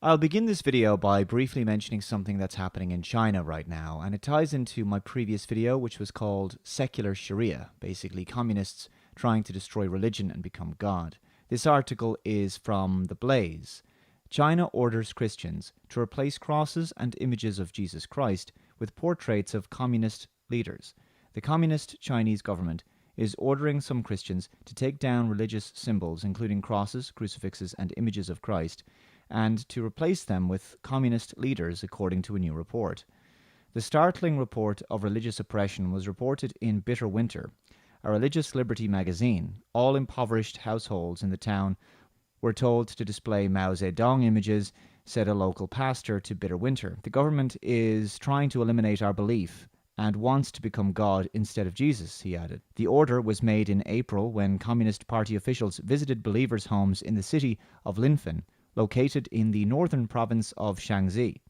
I'll begin this video by briefly mentioning something that's happening in China right now, and it ties into my previous video, which was called Secular Sharia, basically communists trying to destroy religion and become God. This article is from The Blaze. China orders Christians to replace crosses and images of Jesus Christ with portraits of communist leaders. The communist Chinese government is ordering some Christians to take down religious symbols, including crosses, crucifixes, and images of Christ, and to replace them with communist leaders, according to a new report. The startling report of religious oppression was reported in Bitter Winter, a religious liberty magazine. All impoverished households in the town were told to display Mao Zedong images, said a local pastor to Bitter Winter. The government is trying to eliminate our belief and wants to become God instead of Jesus, he added. The order was made in April when Communist Party officials visited believers' homes in the city of Linfen, located in the northern province of Shaanxi.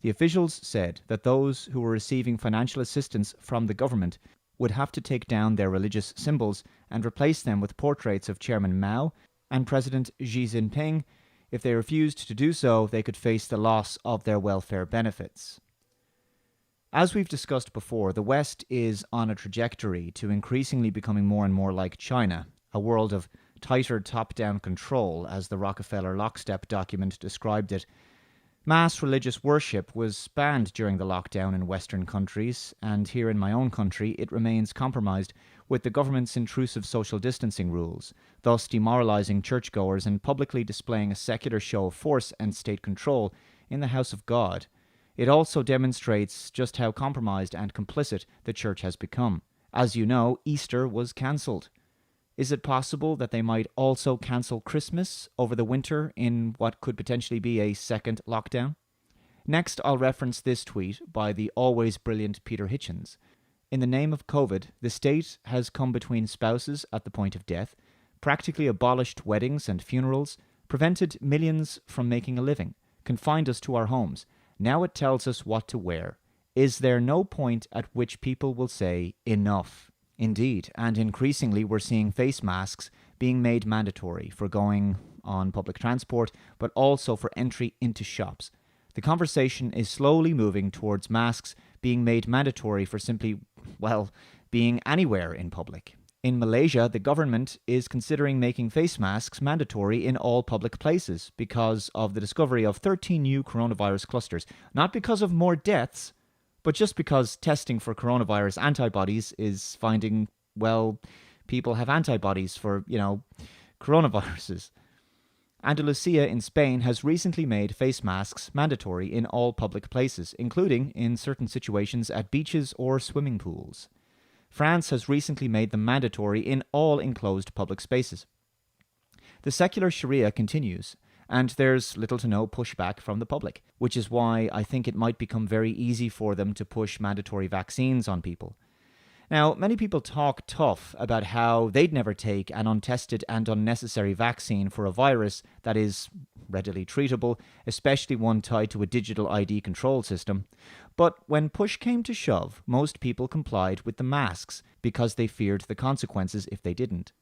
The officials said that those who were receiving financial assistance from the government would have to take down their religious symbols and replace them with portraits of Chairman Mao and President Xi Jinping. If they refused to do so, they could face the loss of their welfare benefits. As we've discussed before, the West is on a trajectory to increasingly becoming more and more like China, a world of tighter top-down control, as the Rockefeller Lockstep document described it. Mass religious worship was banned during the lockdown in Western countries, and here in my own country it remains compromised with the government's intrusive social distancing rules, thus demoralizing churchgoers and publicly displaying a secular show of force and state control in the house of God. It also demonstrates just how compromised and complicit the church has become. As you know, Easter was cancelled. Is it possible that they might also cancel Christmas over the winter in what could potentially be a second lockdown? Next, I'll reference this tweet by the always brilliant Peter Hitchens. In the name of COVID, the state has come between spouses at the point of death, practically abolished weddings and funerals, prevented millions from making a living, confined us to our homes. Now it tells us what to wear. Is there no point at which people will say, enough? Indeed, and increasingly we're seeing face masks being made mandatory for going on public transport, but also for entry into shops. The conversation is slowly moving towards masks being made mandatory for simply, being anywhere in public. In Malaysia, the government is considering making face masks mandatory in all public places because of the discovery of 13 new coronavirus clusters. Not because of more deaths, but just because testing for coronavirus antibodies is finding, people have antibodies for, coronaviruses. Andalusia in Spain has recently made face masks mandatory in all public places, including in certain situations at beaches or swimming pools. France has recently made them mandatory in all enclosed public spaces. The secular Sharia continues, and there's little to no pushback from the public, which is why I think it might become very easy for them to push mandatory vaccines on people. Now, many people talk tough about how they'd never take an untested and unnecessary vaccine for a virus that is readily treatable, especially one tied to a digital ID control system. But when push came to shove, most people complied with the masks because they feared the consequences if they didn't.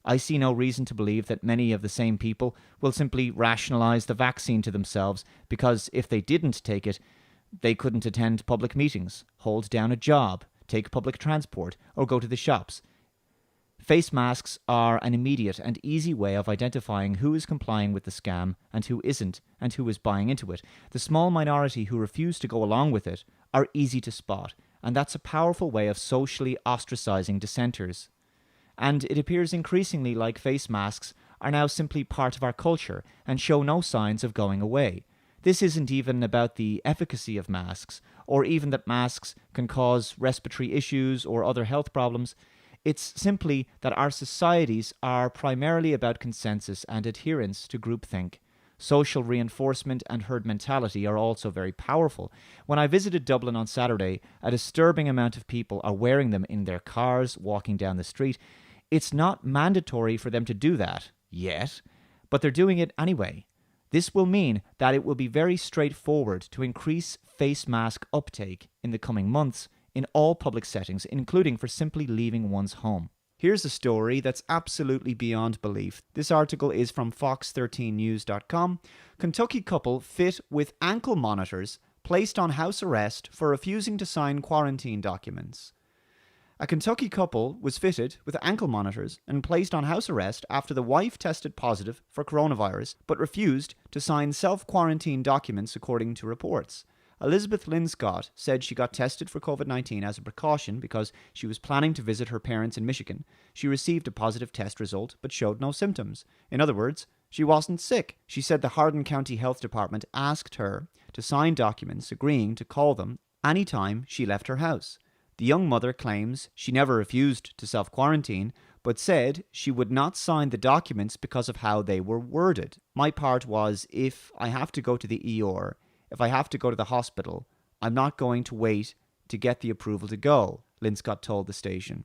I see no reason to believe that many of the same people will simply rationalize the vaccine to themselves because if they didn't take it, they couldn't attend public meetings, hold down a job, take public transport, or go to the shops. Face masks are an immediate and easy way of identifying who is complying with the scam and who isn't, and who is buying into it. The small minority who refuse to go along with it are easy to spot, and that's a powerful way of socially ostracizing dissenters. And it appears increasingly like face masks are now simply part of our culture and show no signs of going away. This isn't even about the efficacy of masks, or even that masks can cause respiratory issues or other health problems. It's simply that our societies are primarily about consensus and adherence to groupthink. Social reinforcement and herd mentality are also very powerful. When I visited Dublin on Saturday, a disturbing amount of people are wearing them in their cars, walking down the street. It's not mandatory for them to do that yet, but they're doing it anyway. This will mean that it will be very straightforward to increase face mask uptake in the coming months in all public settings, including for simply leaving one's home. Here's a story that's absolutely beyond belief. This article is from fox13news.com. Kentucky couple fit with ankle monitors placed on house arrest for refusing to sign quarantine documents. A Kentucky couple was fitted with ankle monitors and placed on house arrest after the wife tested positive for coronavirus but refused to sign self-quarantine documents, according to reports. Elizabeth Linscott said she got tested for COVID-19 as a precaution because she was planning to visit her parents in Michigan. She received a positive test result but showed no symptoms. In other words, she wasn't sick. She said the Hardin County Health Department asked her to sign documents agreeing to call them anytime she left her house. The young mother claims she never refused to self-quarantine, but said she would not sign the documents because of how they were worded. My part was, if I have to go to the ER, if I have to go to the hospital, I'm not going to wait to get the approval to go, Linscott told the station.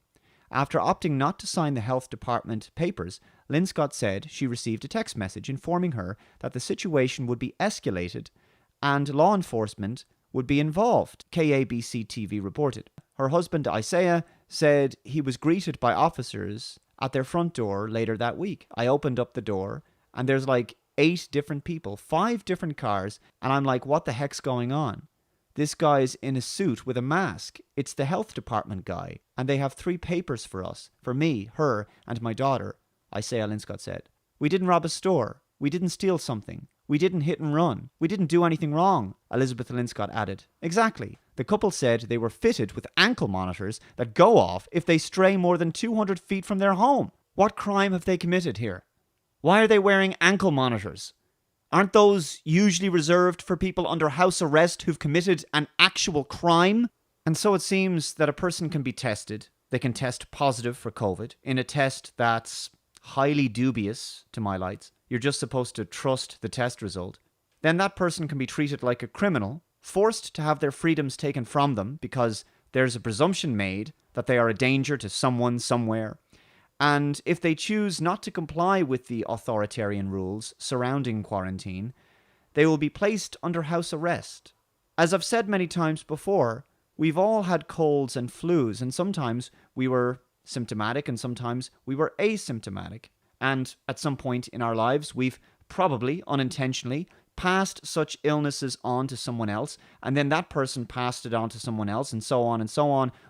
After opting not to sign the health department papers, Linscott said she received a text message informing her that the situation would be escalated and law enforcement would be involved, KABC TV reported. Her husband, Isaiah, said he was greeted by officers at their front door later that week. I opened up the door and there's like 8 different people, 5 different cars, and I'm like, what the heck's going on? This guy's in a suit with a mask. It's the health department guy, and they have 3 papers for us, for me, her, and my daughter, Isaiah Linscott said. We didn't rob a store. We didn't steal something. We didn't hit and run. We didn't do anything wrong, Elizabeth Linscott added. Exactly. The couple said they were fitted with ankle monitors that go off if they stray more than 200 feet from their home. What crime have they committed here? Why are they wearing ankle monitors? Aren't those usually reserved for people under house arrest who've committed an actual crime? And so it seems that a person can be tested. They can test positive for COVID in a test that's highly dubious, to my lights. You're just supposed to trust the test result. Then that person can be treated like a criminal, forced to have their freedoms taken from them because there's a presumption made that they are a danger to someone somewhere. And if they choose not to comply with the authoritarian rules surrounding quarantine, they will be placed under house arrest. As I've said many times before, we've all had colds and flus, and sometimes we were symptomatic and sometimes we were asymptomatic. And at some point in our lives, we've probably unintentionally passed such illnesses on to someone else, and then that person passed it on to someone else, and so on,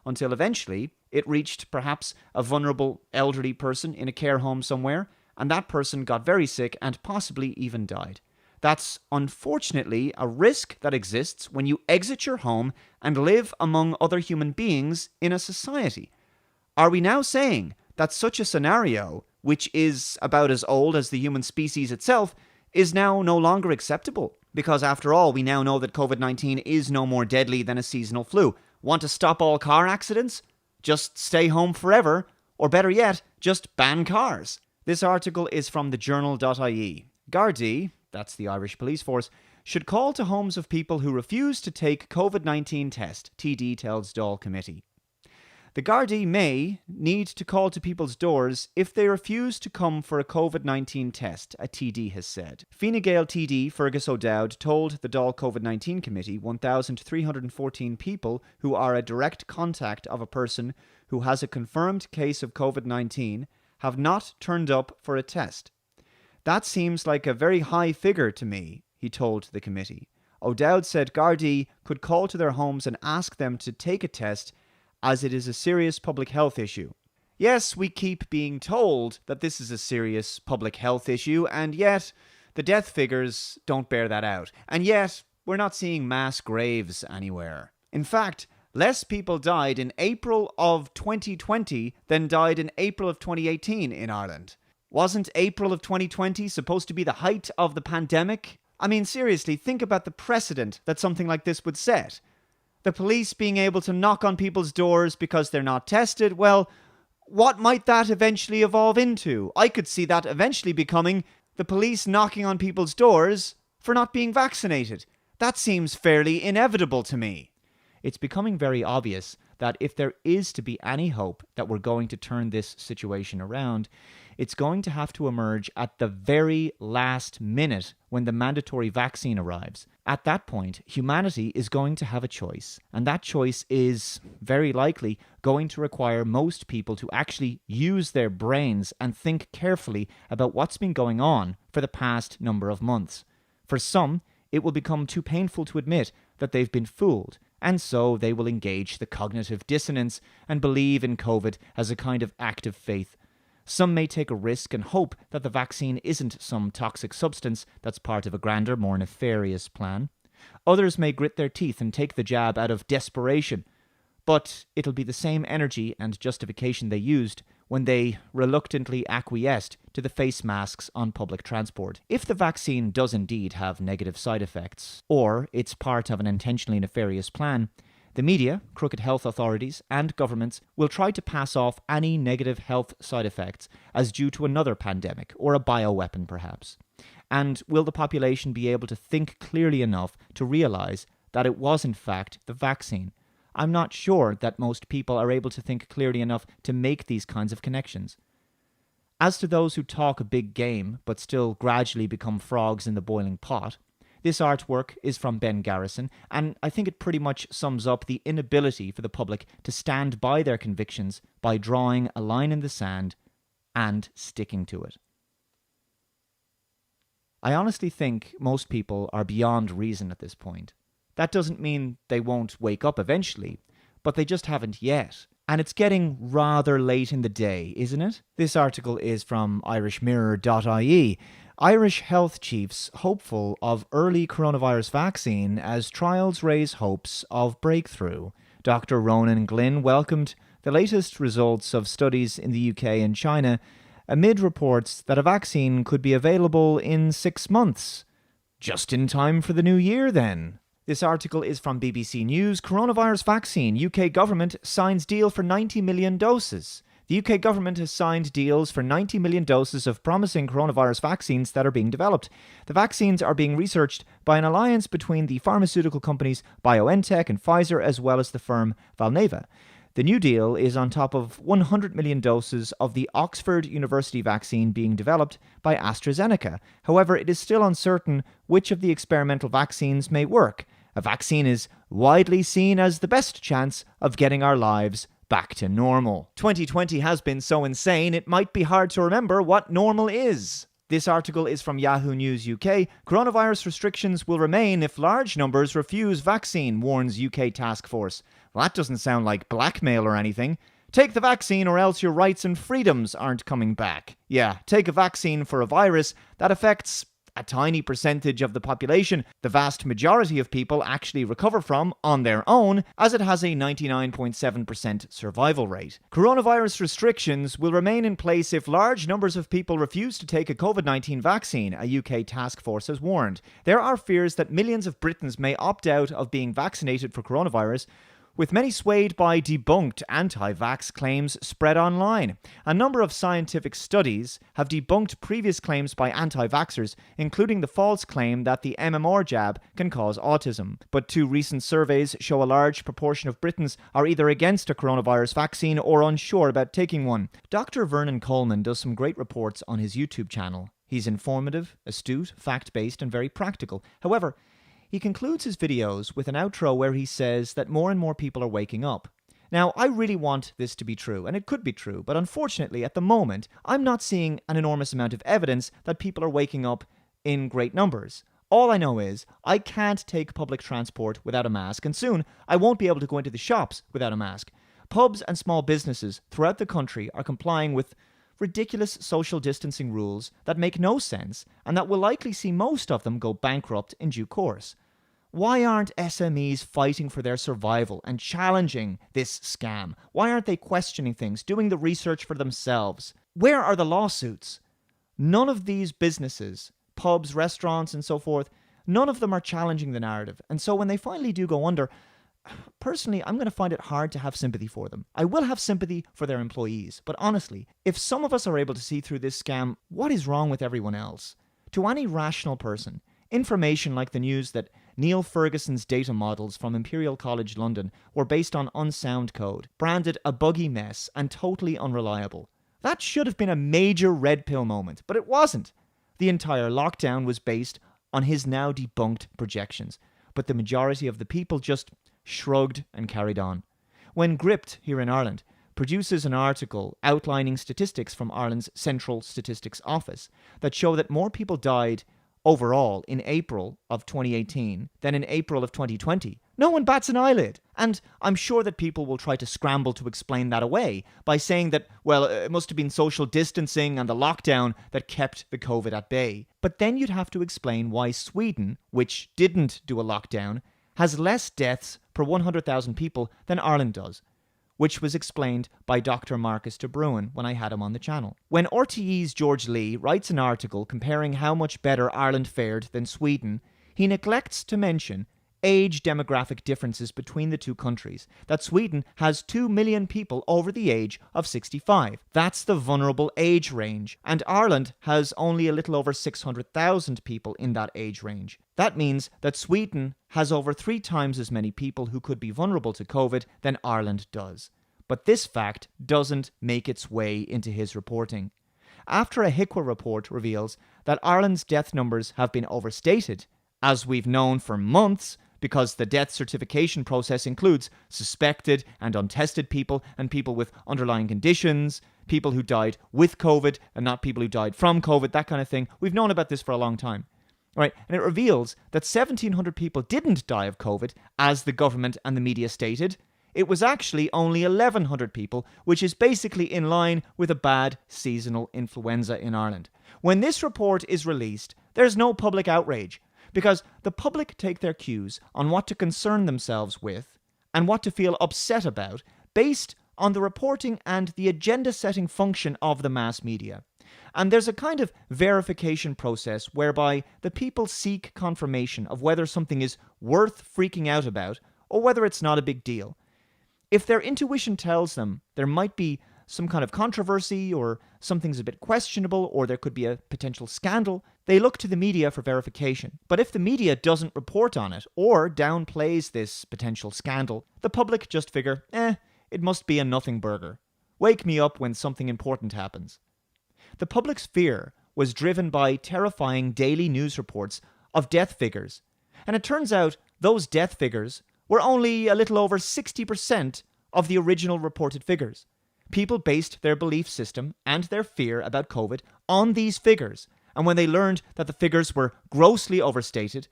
until eventually it reached perhaps a vulnerable elderly person in a care home somewhere, and that person got very sick and possibly even died. That's unfortunately a risk that exists when you exit your home and live among other human beings in a society. Are we now saying that such a scenario, which is about as old as the human species itself, is now no longer acceptable? Because after all, we now know that COVID-19 is no more deadly than a seasonal flu. Want to stop all car accidents? Just stay home forever, or better yet, just ban cars. This article is from thejournal.ie. Gardaí, that's the Irish police force, should call to homes of people who refuse to take COVID-19 test, TD tells Dáil committee. The Gardaí may need to call to people's doors if they refuse to come for a COVID-19 test, a TD has said. Fine Gael TD Fergus O'Dowd told the Dáil COVID-19 committee 1,314 people who are a direct contact of a person who has a confirmed case of COVID-19 have not turned up for a test. That seems like a very high figure to me, he told the committee. O'Dowd said Gardaí could call to their homes and ask them to take a test as it is a serious public health issue. Yes, we keep being told that this is a serious public health issue, and yet the death figures don't bear that out. And yet, we're not seeing mass graves anywhere. In fact, less people died in April of 2020 than died in April of 2018 in Ireland. Wasn't April of 2020 supposed to be the height of the pandemic? I mean, seriously, think about the precedent that something like this would set. The police being able to knock on people's doors because they're not tested, well, what might that eventually evolve into? I could see that eventually becoming the police knocking on people's doors for not being vaccinated. That seems fairly inevitable to me. It's becoming very obvious that if there is to be any hope that we're going to turn this situation around, it's going to have to emerge at the very last minute when the mandatory vaccine arrives. At that point, humanity is going to have a choice, and that choice is very likely going to require most people to actually use their brains and think carefully about what's been going on for the past number of months. For some, it will become too painful to admit that they've been fooled, and so they will engage the cognitive dissonance and believe in COVID as a kind of act of faith. Some may take a risk and hope that the vaccine isn't some toxic substance that's part of a grander, more nefarious plan. Others may grit their teeth and take the jab out of desperation, but it'll be the same energy and justification they used when they reluctantly acquiesced to the face masks on public transport. If the vaccine does indeed have negative side effects, or it's part of an intentionally nefarious plan, the media, crooked health authorities, and governments will try to pass off any negative health side effects as due to another pandemic, or a bioweapon perhaps. And will the population be able to think clearly enough to realize that it was in fact the vaccine? I'm not sure that most people are able to think clearly enough to make these kinds of connections. As to those who talk a big game but still gradually become frogs in the boiling pot, this artwork is from Ben Garrison, and I think it pretty much sums up the inability for the public to stand by their convictions by drawing a line in the sand and sticking to it. I honestly think most people are beyond reason at this point. That doesn't mean they won't wake up eventually, but they just haven't yet. And it's getting rather late in the day, isn't it? This article is from irishmirror.ie. Irish health chiefs hopeful of early coronavirus vaccine as trials raise hopes of breakthrough. Dr. Ronan Glynn welcomed the latest results of studies in the UK and China amid reports that a vaccine could be available in 6 months. Just in time for the new year, then. This article is from BBC News. Coronavirus vaccine. UK government signs deal for 90 million doses. The UK government has signed deals for 90 million doses of promising coronavirus vaccines that are being developed. The vaccines are being researched by an alliance between the pharmaceutical companies BioNTech and Pfizer, as well as the firm Valneva. The new deal is on top of 100 million doses of the Oxford University vaccine being developed by AstraZeneca. However, it is still uncertain which of the experimental vaccines may work. A vaccine is widely seen as the best chance of getting our lives back to normal. 2020 has been so insane, it might be hard to remember what normal is. This article is from Yahoo News UK. Coronavirus restrictions will remain if large numbers refuse vaccine, warns UK task force. Well, that doesn't sound like blackmail or anything. Take the vaccine or else your rights and freedoms aren't coming back. Yeah, take a vaccine for a virus that affects a tiny percentage of the population. The vast majority of people actually recover from on their own, as it has a 99.7% survival rate. Coronavirus restrictions will remain in place if large numbers of people refuse to take a COVID-19 vaccine, a UK task force has warned. There are fears that millions of Britons may opt out of being vaccinated for coronavirus, with many swayed by debunked anti-vax claims spread online. A number of scientific studies have debunked previous claims by anti-vaxxers, including the false claim that the MMR jab can cause autism. But 2 recent surveys show a large proportion of Britons are either against a coronavirus vaccine or unsure about taking one. Dr. Vernon Coleman does some great reports on his YouTube channel. He's informative, astute, fact-based, and very practical. However, he concludes his videos with an outro where he says that more and more people are waking up. Now, I really want this to be true, and it could be true, but unfortunately, at the moment, I'm not seeing an enormous amount of evidence that people are waking up in great numbers. All I know is I can't take public transport without a mask, and soon I won't be able to go into the shops without a mask. Pubs and small businesses throughout the country are complying with ridiculous social distancing rules that make no sense and that will likely see most of them go bankrupt in due course. Why aren't SMEs fighting for their survival and challenging this scam? Why aren't they questioning things, doing the research for themselves? Where are the lawsuits? None of these businesses, pubs, restaurants, and so forth, none of them are challenging the narrative. And so when they finally do go under, personally, I'm going to find it hard to have sympathy for them. I will have sympathy for their employees. But honestly, if some of us are able to see through this scam, what is wrong with everyone else? To any rational person, information like the news that Neil Ferguson's data models from Imperial College London were based on unsound code, branded a buggy mess and totally unreliable. That should have been a major red pill moment, but it wasn't. The entire lockdown was based on his now debunked projections, but the majority of the people just shrugged and carried on. When Gript, here in Ireland, produces an article outlining statistics from Ireland's Central Statistics Office that show that more people died overall in April of 2018 than in April of 2020, no one bats an eyelid. And I'm sure that people will try to scramble to explain that away by saying that, well, it must have been social distancing and the lockdown that kept the COVID at bay. But then you'd have to explain why Sweden, which didn't do a lockdown, has less deaths per 100,000 people than Ireland does, which was explained by Dr. Marcus de Bruin when I had him on the channel. When RTE's George Lee writes an article comparing how much better Ireland fared than Sweden, he neglects to mention age demographic differences between the two countries, that Sweden has 2 million people over the age of 65. That's the vulnerable age range, and Ireland has only a little over 600,000 people in that age range. That means that Sweden has over 3 times as many people who could be vulnerable to COVID than Ireland does. But this fact doesn't make its way into his reporting. After a HIQA report reveals that Ireland's death numbers have been overstated, as we've known for months, because the death certification process includes suspected and untested people and people with underlying conditions, people who died with COVID and not people who died from COVID, that kind of thing. We've known about this for a long time. Right, and it reveals that 1,700 people didn't die of COVID, as the government and the media stated. It was actually only 1,100 people, which is basically in line with a bad seasonal influenza in Ireland. When this report is released, there's no public outrage, because the public take their cues on what to concern themselves with and what to feel upset about based on the reporting and the agenda-setting function of the mass media. And there's a kind of verification process whereby the people seek confirmation of whether something is worth freaking out about or whether it's not a big deal. If their intuition tells them there might be some kind of controversy or something's a bit questionable or there could be a potential scandal, they look to the media for verification. But if the media doesn't report on it or downplays this potential scandal, the public just figure, it must be a nothing burger. Wake me up when something important happens. The public's fear was driven by terrifying daily news reports of death figures. And it turns out those death figures were only a little over 60% of the original reported figures. People based their belief system and their fear about COVID on these figures, and when they learned that the figures were grossly overstated,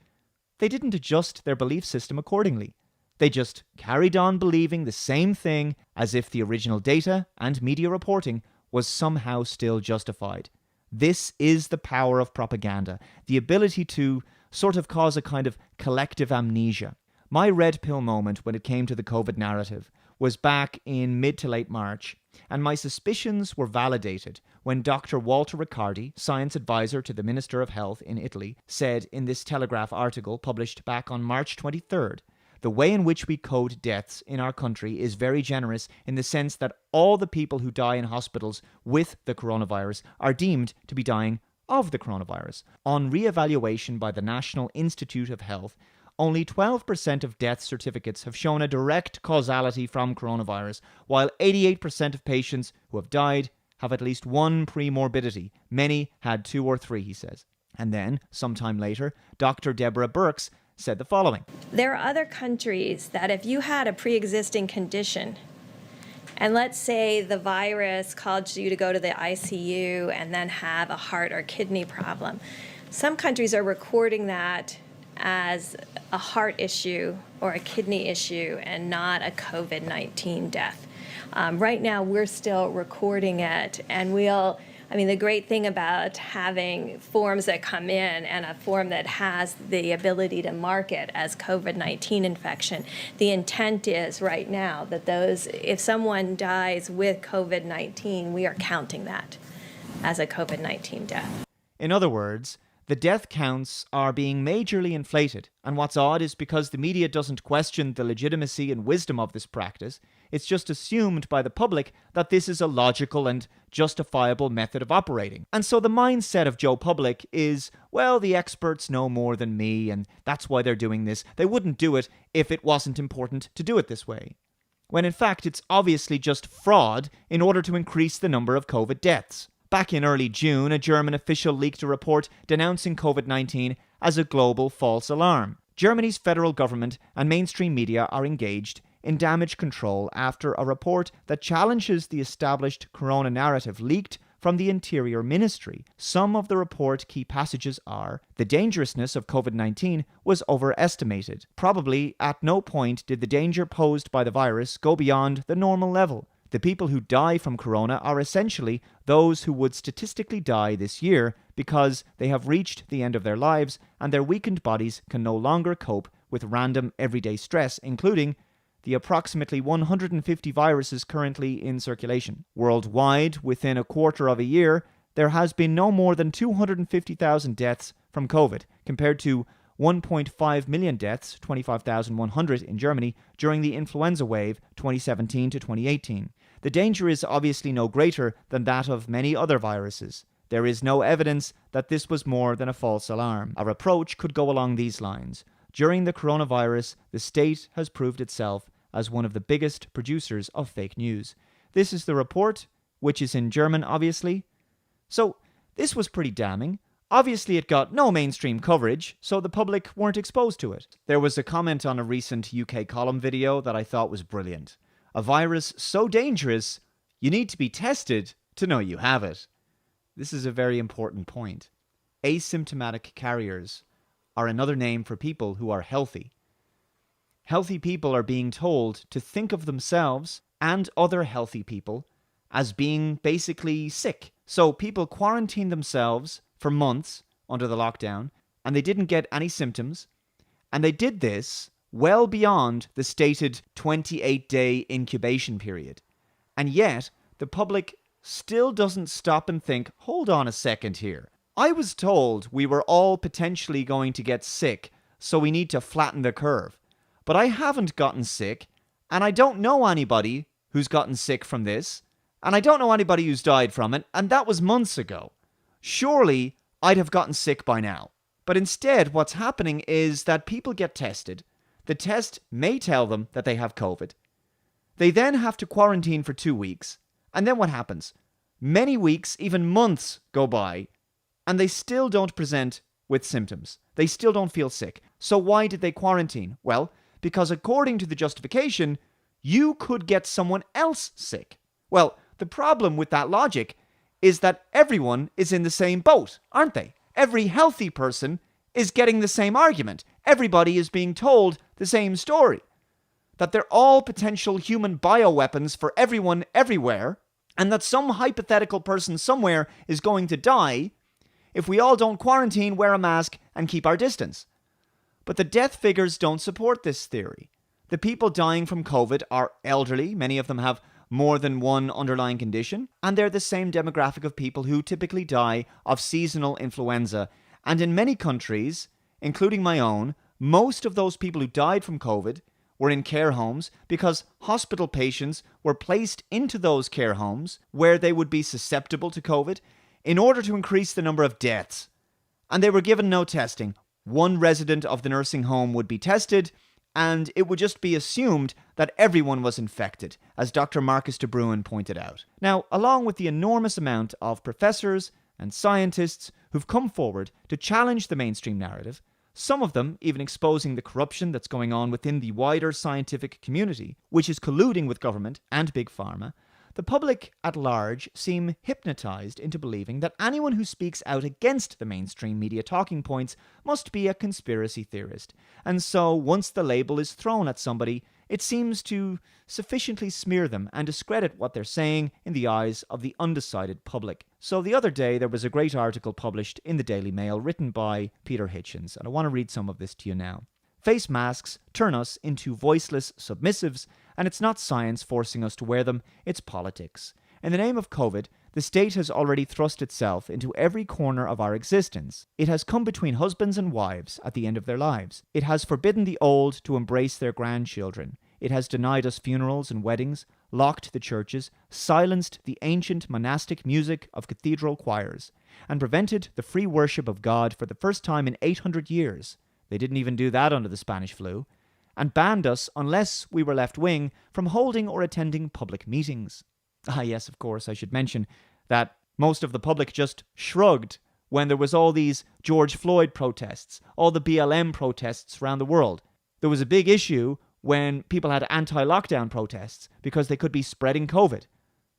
they didn't adjust their belief system accordingly. They just carried on believing the same thing as if the original data and media reporting was somehow still justified. This is the power of propaganda, the ability to sort of cause a kind of collective amnesia. My red pill moment when it came to the COVID narrative was back in mid to late March, and my suspicions were validated when Dr. Walter Riccardi, science advisor to the Minister of Health in Italy, said in this Telegraph article published back on March 23rd, the way in which we code deaths in our country is very generous in the sense that all the people who die in hospitals with the coronavirus are deemed to be dying of the coronavirus. On re-evaluation by the National Institute of Health, only 12% of death certificates have shown a direct causality from coronavirus, while 88% of patients who have died have at least one pre-morbidity. Many had 2 or 3, he says. And then, sometime later, Dr. Deborah Birx said the following. There are other countries that if you had a pre-existing condition, and let's say the virus caused you to go to the ICU and then have a heart or kidney problem, some countries are recording that as a heart issue or a kidney issue and not a COVID-19 death. Right now, we're still recording it, and the great thing about having forms that come in and a form that has the ability to mark it as COVID-19 infection, the intent is right now that if someone dies with COVID-19, we are counting that as a COVID-19 death. In other words, the death counts are being majorly inflated. And what's odd is because the media doesn't question the legitimacy and wisdom of this practice, it's just assumed by the public that this is a logical and justifiable method of operating. And so the mindset of Joe Public is, well, the experts know more than me, and that's why they're doing this. They wouldn't do it if it wasn't important to do it this way. When in fact it's obviously just fraud in order to increase the number of COVID deaths. Back in early June, a German official leaked a report denouncing COVID-19 as a global false alarm. Germany's federal government and mainstream media are engaged in damage control after a report that challenges the established corona narrative leaked from the Interior Ministry. Some of the report key passages are: the dangerousness of COVID-19 was overestimated. Probably at no point did the danger posed by the virus go beyond the normal level. The people who die from corona are essentially those who would statistically die this year because they have reached the end of their lives and their weakened bodies can no longer cope with random everyday stress, including the approximately 150 viruses currently in circulation. Worldwide, within a quarter of a year, there has been no more than 250,000 deaths from COVID, compared to 1.5 million deaths, 25,100 in Germany, during the influenza wave 2017 to 2018. The danger is obviously no greater than that of many other viruses. There is no evidence that this was more than a false alarm. Our approach could go along these lines. During the coronavirus, the state has proved itself as one of the biggest producers of fake news. This is the report, which is in German, obviously. So, this was pretty damning. Obviously, it got no mainstream coverage, so the public weren't exposed to it. There was a comment on a recent UK column video that I thought was brilliant. A virus so dangerous, you need to be tested to know you have it. This is a very important point. Asymptomatic carriers are another name for people who are healthy. Healthy people are being told to think of themselves and other healthy people as being basically sick. So people quarantine themselves for months under the lockdown, and they didn't get any symptoms, and they did this well beyond the stated 28-day incubation period. And yet, the public still doesn't stop and think, hold on a second here. I was told we were all potentially going to get sick, so we need to flatten the curve. But I haven't gotten sick, and I don't know anybody who's gotten sick from this, and I don't know anybody who's died from it, and that was months ago. Surely, I'd have gotten sick by now. But instead, what's happening is that people get tested. The test may tell them that they have COVID. They then have to quarantine for 2 weeks. And then what happens? Many weeks, even months, go by, and they still don't present with symptoms. They still don't feel sick. So why did they quarantine? Well, because according to the justification, you could get someone else sick. Well, the problem with that logic is that everyone is in the same boat, aren't they? Every healthy person is getting the same argument. Everybody is being told the same story. That they're all potential human bioweapons for everyone everywhere, and that some hypothetical person somewhere is going to die if we all don't quarantine, wear a mask, and keep our distance. But the death figures don't support this theory. The people dying from COVID are elderly, many of them have more than one underlying condition, and they're the same demographic of people who typically die of seasonal influenza. And in many countries, including my own, most of those people who died from COVID were in care homes because hospital patients were placed into those care homes where they would be susceptible to COVID in order to increase the number of deaths. And they were given no testing. One resident of the nursing home would be tested, and it would just be assumed that everyone was infected, as Dr. Marcus de Bruin pointed out. Now, along with the enormous amount of professors and scientists who've come forward to challenge the mainstream narrative, some of them even exposing the corruption that's going on within the wider scientific community, which is colluding with government and big pharma, the public at large seem hypnotized into believing that anyone who speaks out against the mainstream media talking points must be a conspiracy theorist. And so, once the label is thrown at somebody, it seems to sufficiently smear them and discredit what they're saying in the eyes of the undecided public. So the other day, there was a great article published in the Daily Mail written by Peter Hitchens, and I want to read some of this to you now. Face masks turn us into voiceless submissives, and it's not science forcing us to wear them, it's politics. In the name of COVID, the The state has already thrust itself into every corner of our existence. It has come between husbands and wives at the end of their lives. It has forbidden the old to embrace their grandchildren. It has denied us funerals and weddings, locked the churches, silenced the ancient monastic music of cathedral choirs, and prevented the free worship of God for the first time in 800 years. They didn't even do that under the Spanish flu. And banned us, unless we were left-wing, from holding or attending public meetings. Ah, yes, of course, I should mention that most of the public just shrugged when there was all these George Floyd protests, all the BLM protests around the world. There was a big issue when people had anti-lockdown protests because they could be spreading COVID.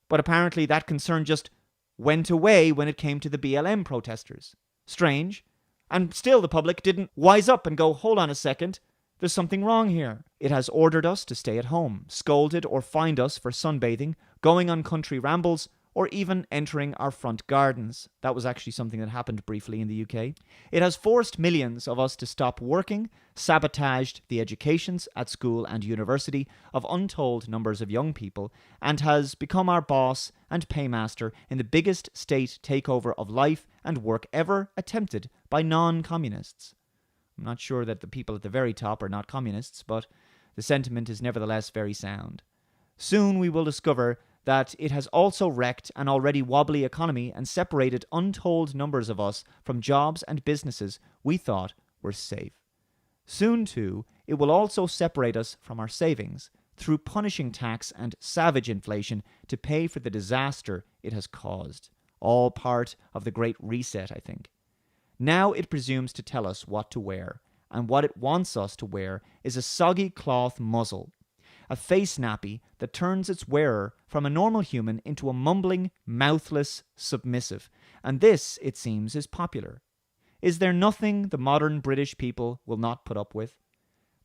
But apparently that concern just went away when it came to the BLM protesters. Strange. And still the public didn't wise up and go, hold on a second, there's something wrong here. It has ordered us to stay at home, scolded or fined us for sunbathing, going on country rambles, or even entering our front gardens. That was actually something that happened briefly in the UK. It has forced millions of us to stop working, sabotaged the educations at school and university of untold numbers of young people, and has become our boss and paymaster in the biggest state takeover of life and work ever attempted by non-communists. I'm not sure that the people at the very top are not communists, but the sentiment is nevertheless very sound. Soon we will discover that it has also wrecked an already wobbly economy and separated untold numbers of us from jobs and businesses we thought were safe. Soon, too, it will also separate us from our savings through punishing tax and savage inflation to pay for the disaster it has caused. All part of the Great Reset, I think. Now it presumes to tell us what to wear, and what it wants us to wear is a soggy cloth muzzle, a face nappy that turns its wearer from a normal human into a mumbling, mouthless submissive, and this, it seems, is popular. Is there nothing the modern British people will not put up with?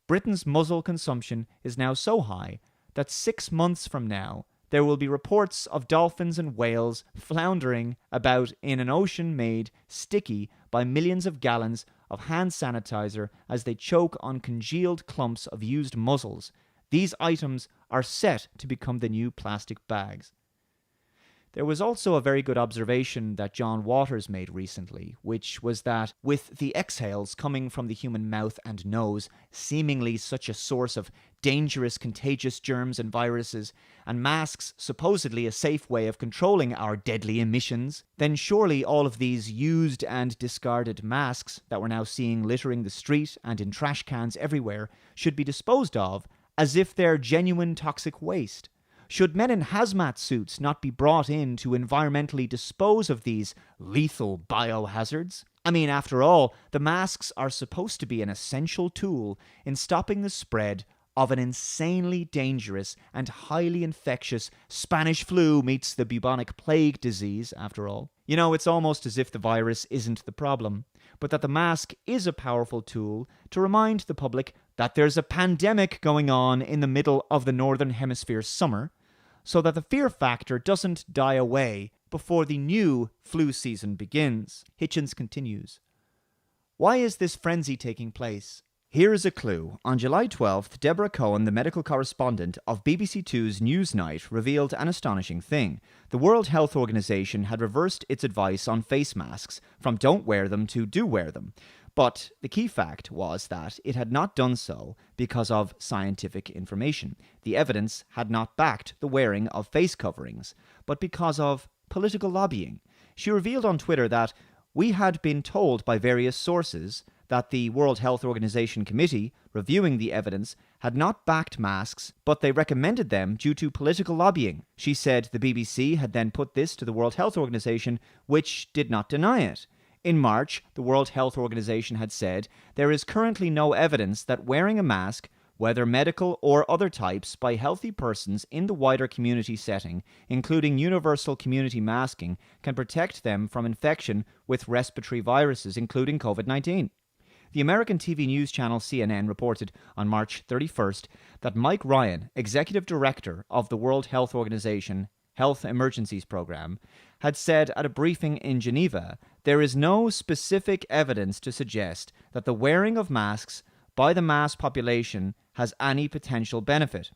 Britain's muzzle consumption is now so high that 6 months from now, there will be reports of dolphins and whales floundering about in an ocean made sticky by millions of gallons of hand sanitizer as they choke on congealed clumps of used muzzles. These items are set to become the new plastic bags. There was also a very good observation that John Waters made recently, which was that with the exhales coming from the human mouth and nose, seemingly such a source of dangerous contagious germs and viruses, and masks supposedly a safe way of controlling our deadly emissions, then surely all of these used and discarded masks that we're now seeing littering the street and in trash cans everywhere should be disposed of as if they're genuine toxic waste. Should men in hazmat suits not be brought in to environmentally dispose of these lethal biohazards? I mean, after all, the masks are supposed to be an essential tool in stopping the spread of an insanely dangerous and highly infectious Spanish flu meets the bubonic plague disease, after all. You know, it's almost as if the virus isn't the problem, but that the mask is a powerful tool to remind the public that there's a pandemic going on in the middle of the Northern Hemisphere summer, so that the fear factor doesn't die away before the new flu season begins. Hitchens continues. Why is this frenzy taking place? Here is a clue. On July 12th, Deborah Cohen, the medical correspondent of BBC Two's Newsnight, revealed an astonishing thing. The World Health Organization had reversed its advice on face masks from don't wear them to do wear them. But the key fact was that it had not done so because of scientific information. The evidence had not backed the wearing of face coverings, but because of political lobbying. She revealed on Twitter that we had been told by various sources that the World Health Organization committee reviewing the evidence had not backed masks, but they recommended them due to political lobbying. She said the BBC had then put this to the World Health Organization, which did not deny it. In March, the World Health Organization had said there is currently no evidence that wearing a mask, whether medical or other types, by healthy persons in the wider community setting, including universal community masking, can protect them from infection with respiratory viruses, including COVID-19. The American TV news channel CNN reported on March 31st that Mike Ryan, executive director of the World Health Organization Health Emergencies Program, had said at a briefing in Geneva, there is no specific evidence to suggest that the wearing of masks by the mass population has any potential benefit.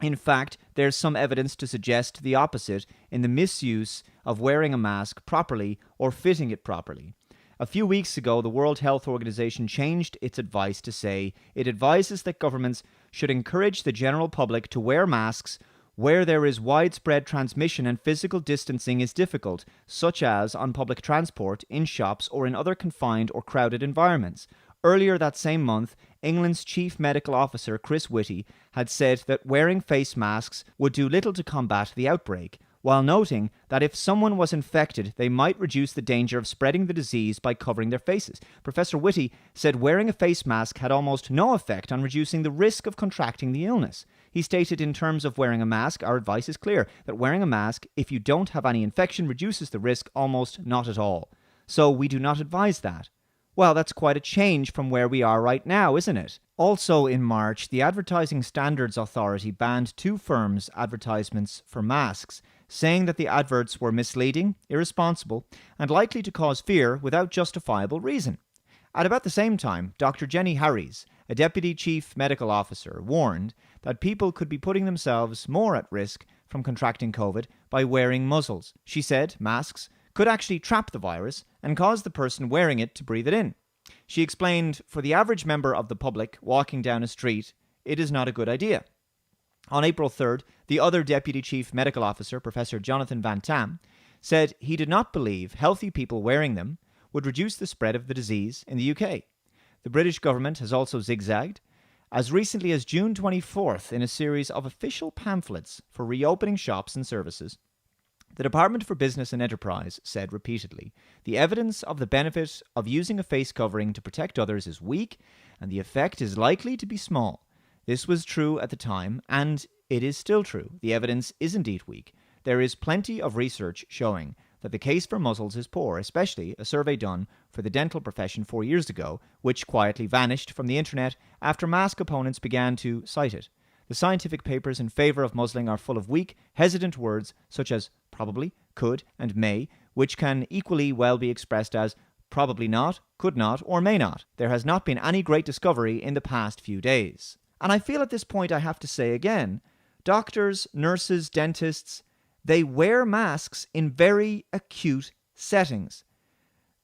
In fact, there's some evidence to suggest the opposite in the misuse of wearing a mask properly or fitting it properly. A few weeks ago, the World Health Organization changed its advice to say it advises that governments should encourage the general public to wear masks where there is widespread transmission and physical distancing is difficult, such as on public transport, in shops, or in other confined or crowded environments. Earlier that same month, England's Chief Medical Officer, Chris Whitty, had said that wearing face masks would do little to combat the outbreak, while noting that if someone was infected, they might reduce the danger of spreading the disease by covering their faces. Professor Whitty said wearing a face mask had almost no effect on reducing the risk of contracting the illness. He stated, in terms of wearing a mask, our advice is clear, that wearing a mask, if you don't have any infection, reduces the risk almost not at all. So we do not advise that. Well, that's quite a change from where we are right now, isn't it? Also in March, the Advertising Standards Authority banned 2 firms' advertisements for masks, saying that the adverts were misleading, irresponsible, and likely to cause fear without justifiable reason. At about the same time, Dr. Jenny Harries, a Deputy Chief Medical Officer, warned that people could be putting themselves more at risk from contracting COVID by wearing muzzles. She said masks could actually trap the virus and cause the person wearing it to breathe it in. She explained, for the average member of the public walking down a street, it is not a good idea. On April 3rd, the other Deputy Chief Medical Officer, Professor Jonathan Van Tam, said he did not believe healthy people wearing them would reduce the spread of the disease in the UK. The British government has also zigzagged. As recently as June 24th, in a series of official pamphlets for reopening shops and services, the Department for Business and Enterprise said repeatedly, the evidence of the benefit of using a face covering to protect others is weak, and the effect is likely to be small. This was true at the time, and it is still true. The evidence is indeed weak. There is plenty of research showing that the case for muzzles is poor, especially a survey done for the dental profession 4 years ago, which quietly vanished from the internet after mask opponents began to cite it. The scientific papers in favor of muzzling are full of weak, hesitant words such as probably, could, and may, which can equally well be expressed as probably not, could not, or may not. There has not been any great discovery in the past few days. And I feel at this point I have to say again, doctors, nurses, dentists, they wear masks in very acute settings.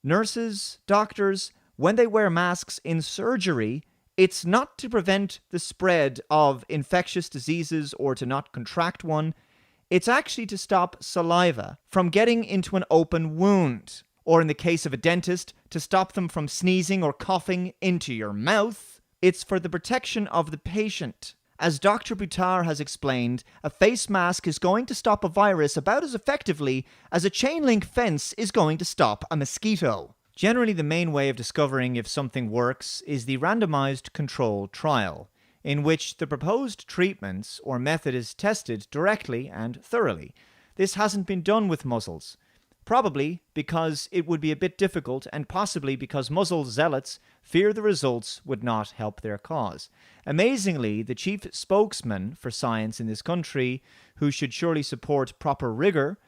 Nurses, doctors, when they wear masks in surgery, it's not to prevent the spread of infectious diseases or to not contract one. It's actually to stop saliva from getting into an open wound. Or in the case of a dentist, to stop them from sneezing or coughing into your mouth. It's for the protection of the patient. As Dr. Buttar has explained, a face mask is going to stop a virus about as effectively as a chain link fence is going to stop a mosquito. Generally, the main way of discovering if something works is the randomized control trial, in which the proposed treatments or method is tested directly and thoroughly. This hasn't been done with muzzles, probably because it would be a bit difficult and possibly because muzzle zealots fear the results would not help their cause. Amazingly, the chief spokesman for science in this country, who should surely support proper rigor,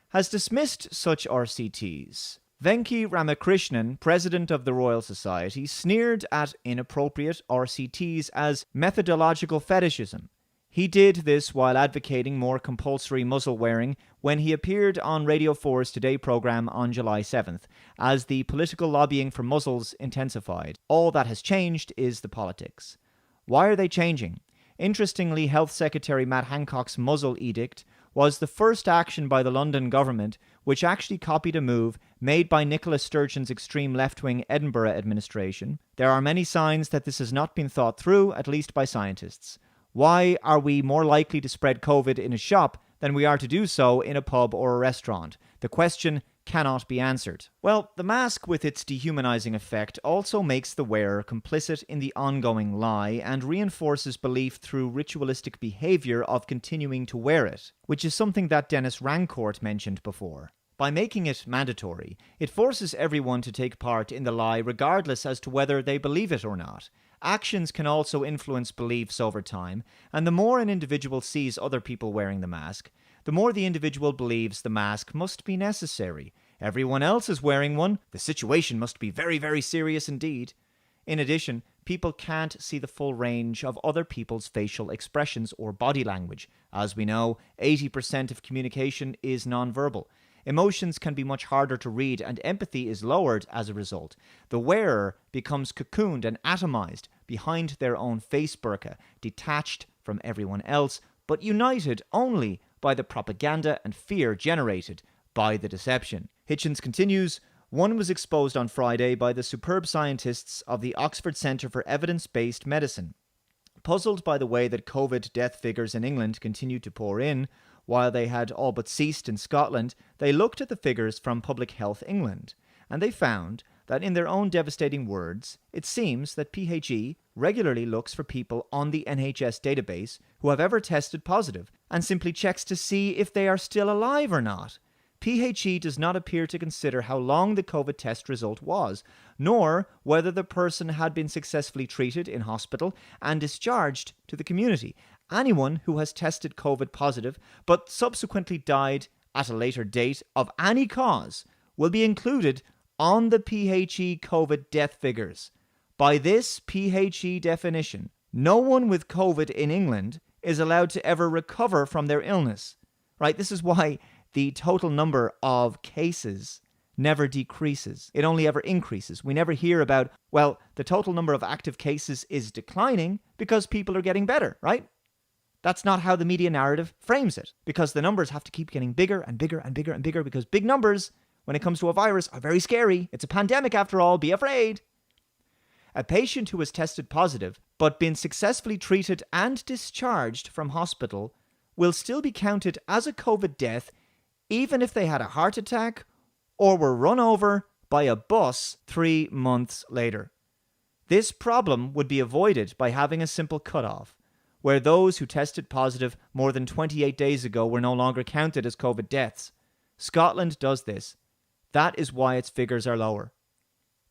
has dismissed such RCTs. Venki Ramakrishnan, president of the Royal Society, sneered at inappropriate RCTs as methodological fetishism. He did this while advocating more compulsory muzzle wearing when he appeared on Radio 4's Today programme on July 7th, as the political lobbying for muzzles intensified. All that has changed is the politics. Why are they changing? Interestingly, Health Secretary Matt Hancock's muzzle edict was the first action by the London government which actually copied a move made by Nicola Sturgeon's extreme left-wing Edinburgh administration. There are many signs that this has not been thought through, at least by scientists. Why are we more likely to spread COVID in a shop than we are to do so in a pub or a restaurant? The question cannot be answered. Well, the mask with its dehumanizing effect also makes the wearer complicit in the ongoing lie and reinforces belief through ritualistic behavior of continuing to wear it, which is something that Dennis Rancourt mentioned before. By making it mandatory, it forces everyone to take part in the lie regardless as to whether they believe it or not. Actions can also influence beliefs over time, and the more an individual sees other people wearing the mask, the more the individual believes the mask must be necessary. Everyone else is wearing one. The situation must be very, very serious indeed. In addition, people can't see the full range of other people's facial expressions or body language. As we know, 80% of communication is nonverbal. Emotions can be much harder to read, and empathy is lowered as a result. The wearer becomes cocooned and atomized behind their own face burqa, detached from everyone else, but united only by the propaganda and fear generated by the deception. Hitchens continues, one was exposed on Friday by the superb scientists of the Oxford Centre for Evidence-Based Medicine. Puzzled by the way that COVID death figures in England continued to pour in, while they had all but ceased in Scotland, they looked at the figures from Public Health England, and they found that in their own devastating words, it seems that PHE regularly looks for people on the NHS database who have ever tested positive, and simply checks to see if they are still alive or not. PHE does not appear to consider how long the COVID test result was, nor whether the person had been successfully treated in hospital and discharged to the community. Anyone who has tested COVID positive but subsequently died at a later date of any cause will be included on the PHE COVID death figures. By this PHE definition, no one with COVID in England is allowed to ever recover from their illness. Right? This is why the total number of cases never decreases. It only ever increases. We never hear about, well, the total number of active cases is declining because people are getting better, right? That's not how the media narrative frames it, because the numbers have to keep getting bigger and bigger and bigger and bigger, because big numbers, when it comes to a virus, are very scary. It's a pandemic after all, be afraid. A patient who has tested positive but been successfully treated and discharged from hospital will still be counted as a COVID death even if they had a heart attack or were run over by a bus 3 months later. This problem would be avoided by having a simple cutoff, where those who tested positive more than 28 days ago were no longer counted as COVID deaths. Scotland does this. That is why its figures are lower.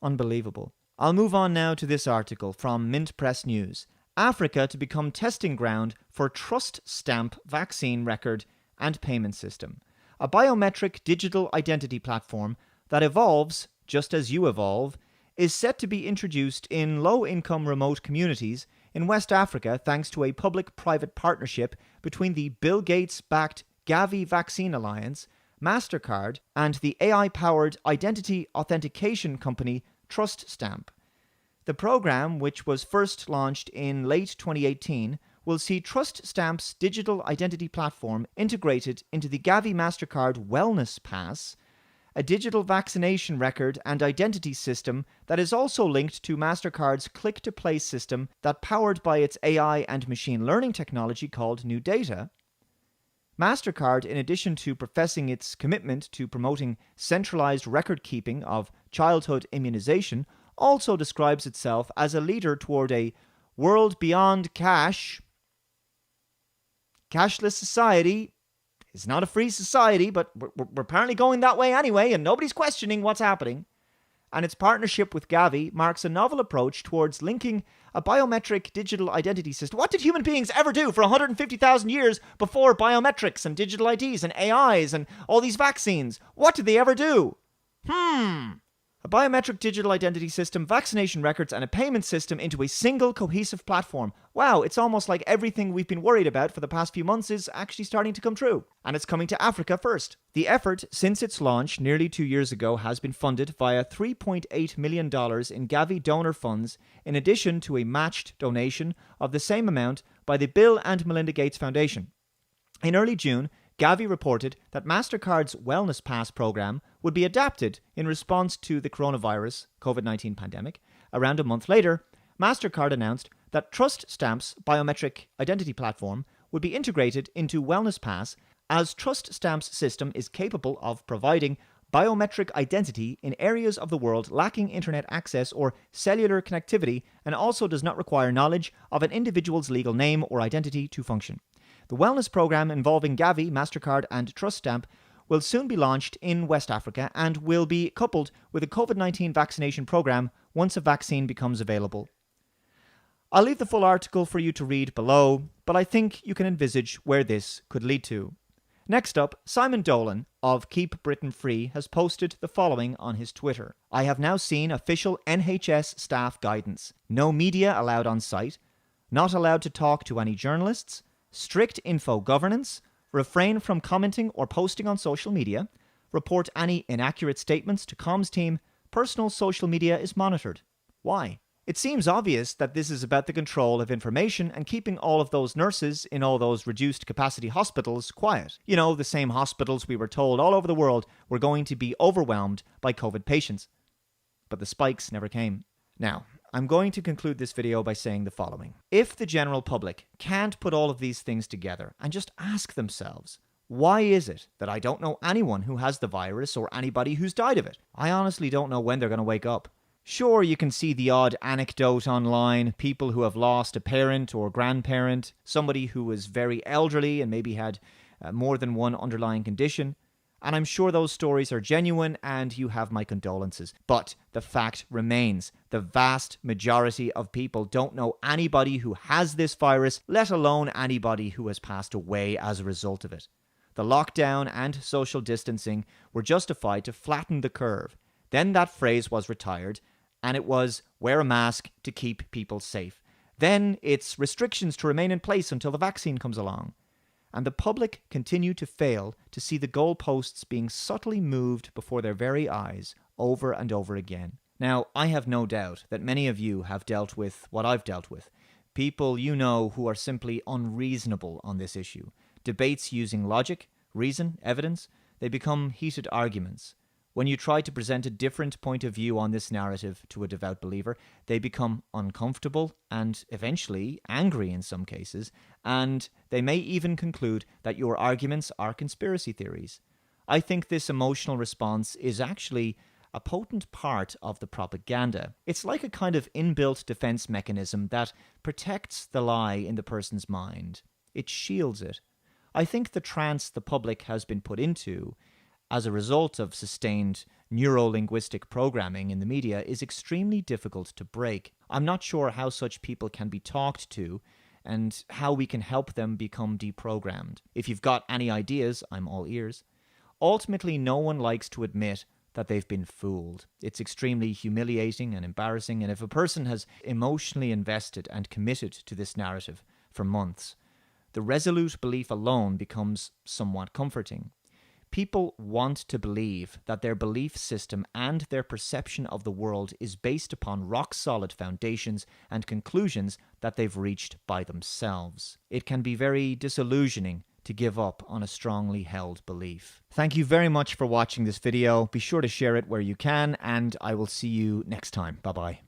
Unbelievable. I'll move on now to this article from Mint Press News. Africa to become testing ground for Trust Stamp vaccine record and payment system. A biometric digital identity platform that evolves just as you evolve is set to be introduced in low-income remote communities in West Africa thanks to a public-private partnership between the Bill Gates-backed Gavi Vaccine Alliance, MasterCard, and the AI-powered identity authentication company Trust Stamp. The program, which was first launched in late 2018, will see Trust Stamp's digital identity platform integrated into the Gavi MasterCard Wellness Pass, a digital vaccination record and identity system that is also linked to MasterCard's click-to-play system that, powered by its AI and machine learning technology called New Data. MasterCard, in addition to professing its commitment to promoting centralized record-keeping of childhood immunization, also describes itself as a leader toward a world beyond cash. Cashless society is not a free society, but we're apparently going that way anyway, and nobody's questioning what's happening. And its partnership with Gavi marks a novel approach towards linking a biometric digital identity system. What did human beings ever do for 150,000 years before biometrics and digital IDs and AIs and all these vaccines? What did they ever do? A biometric digital identity system, vaccination records, and a payment system into a single cohesive platform. Wow, it's almost like everything we've been worried about for the past few months is actually starting to come true. And it's coming to Africa first. The effort, since its launch nearly 2 years ago, has been funded via $3.8 million in Gavi donor funds, in addition to a matched donation of the same amount by the Bill and Melinda Gates Foundation. In early June, Gavi reported that MasterCard's Wellness Pass program would be adapted in response to the coronavirus COVID-19 pandemic. Around a month later, MasterCard announced that Trust Stamp's biometric identity platform would be integrated into Wellness Pass, as Trust Stamp's system is capable of providing biometric identity in areas of the world lacking internet access or cellular connectivity, and also does not require knowledge of an individual's legal name or identity to function. The wellness program involving Gavi, MasterCard, and Trust Stamp will soon be launched in West Africa and will be coupled with a COVID-19 vaccination program once a vaccine becomes available. I'll leave the full article for you to read below, but I think you can envisage where this could lead to. Next up, Simon Dolan of Keep Britain Free has posted the following on his Twitter. I have now seen official NHS staff guidance. No media allowed on site. Not allowed to talk to any journalists. Strict info governance. Refrain from commenting or posting on social media. Report any inaccurate statements to comms team. Personal social media is monitored. Why? It seems obvious that this is about the control of information and keeping all of those nurses in all those reduced capacity hospitals quiet. You know, the same hospitals we were told all over the world were going to be overwhelmed by COVID patients. But the spikes never came. Now, I'm going to conclude this video by saying the following. If the general public can't put all of these things together and just ask themselves, why is it that I don't know anyone who has the virus or anybody who's died of it? I honestly don't know when they're going to wake up. Sure, you can see the odd anecdote online, people who have lost a parent or grandparent, somebody who was very elderly and maybe had more than one underlying condition. And I'm sure those stories are genuine and you have my condolences. But the fact remains, the vast majority of people don't know anybody who has this virus, let alone anybody who has passed away as a result of it. The lockdown and social distancing were justified to flatten the curve. Then that phrase was retired, and it was wear a mask to keep people safe. Then it's restrictions to remain in place until the vaccine comes along. And the public continue to fail to see the goalposts being subtly moved before their very eyes over and over again. Now, I have no doubt that many of you have dealt with what I've dealt with. People you know who are simply unreasonable on this issue. Debates using logic, reason, evidence, they become heated arguments. When you try to present a different point of view on this narrative to a devout believer, they become uncomfortable and eventually angry in some cases, and they may even conclude that your arguments are conspiracy theories. I think this emotional response is actually a potent part of the propaganda. It's like a kind of inbuilt defense mechanism that protects the lie in the person's mind. It shields it. I think the trance the public has been put into as a result of sustained neuro-linguistic programming in the media is extremely difficult to break. I'm not sure how such people can be talked to and how we can help them become deprogrammed. If you've got any ideas, I'm all ears. Ultimately, no one likes to admit that they've been fooled. It's extremely humiliating and embarrassing, and if a person has emotionally invested and committed to this narrative for months, the resolute belief alone becomes somewhat comforting. People want to believe that their belief system and their perception of the world is based upon rock-solid foundations and conclusions that they've reached by themselves. It can be very disillusioning to give up on a strongly held belief. Thank you very much for watching this video. Be sure to share it where you can, and I will see you next time. Bye-bye.